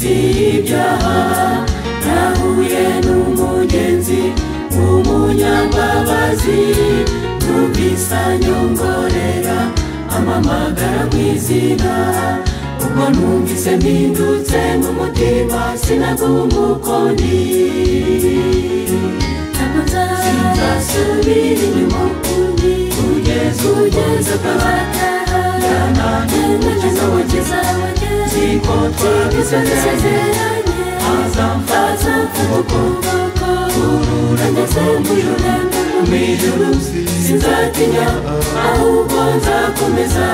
ibyaha nahuye n'umugenzi w'umunyambabazi numvise anyongorera amamagara mw'izina ubwo numvise mpindutse mu mutima sinaguma uko ndi sinzasubira inyuma ukundi kugeza akabataha umukiza wagize ziko twabisezeranye azamfata ukuboko urura ngeze mu ijuru sinzatinya ahubwo nzakomeza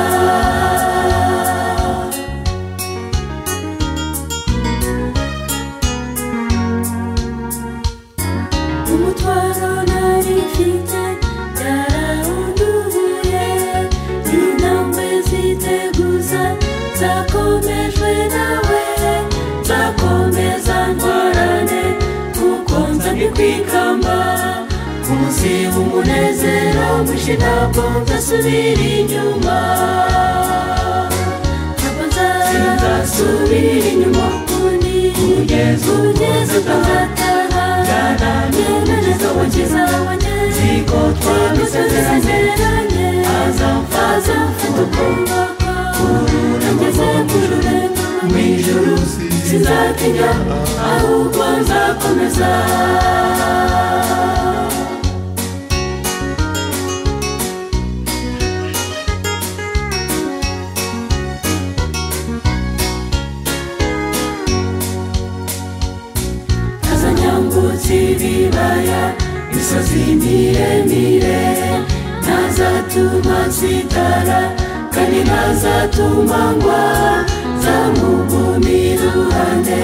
umutwaro nari mfite yarawunduhuye intambwe ziteguza zakomejwe nawe zakomeza ndwarane kuko nzambi kwikamba ku munsi w'umunezero mwinshi ntabwo nzasubira inyuma sinzasubira inyuma ukundi kugeza akazataha umukiza wanjye ziko twabisezeranye azamfata ukuboko urura ngeze mu ijuru sinzatinya ahubwo nzakomeza azanyambutse ibibaya imisozi miremire ntazatuma nsitara kandi ntazatuma ngwa nzamuguma iruhande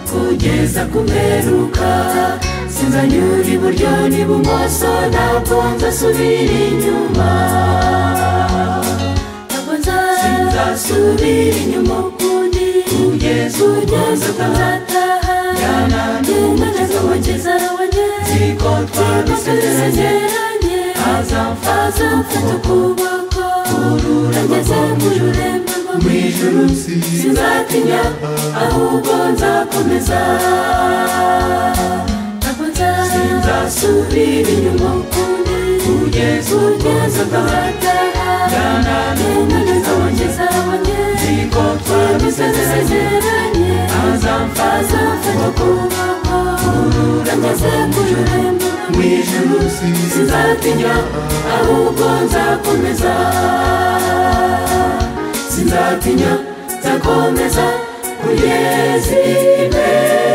kugeza ku mperuka sinzanyura iburyo n'ibumoso ntabwo nzasubira inyuma sinzasubira inyuma ukundi kugeza akazataha umukiza wanjye ziko twabisezeranye azamfata ukuboko urura ngeze mu ijuru sinzatinya ahubwo nzakomeza sinzasubira inyuma ukundi kugeza akazataha umukiza wanjye ziko twabisezeranye azamfata ukuboko urura ngeze mu ijuru sinzatinya ahubwo nzakomeza sinzatinya nzakomeza kugeza imbere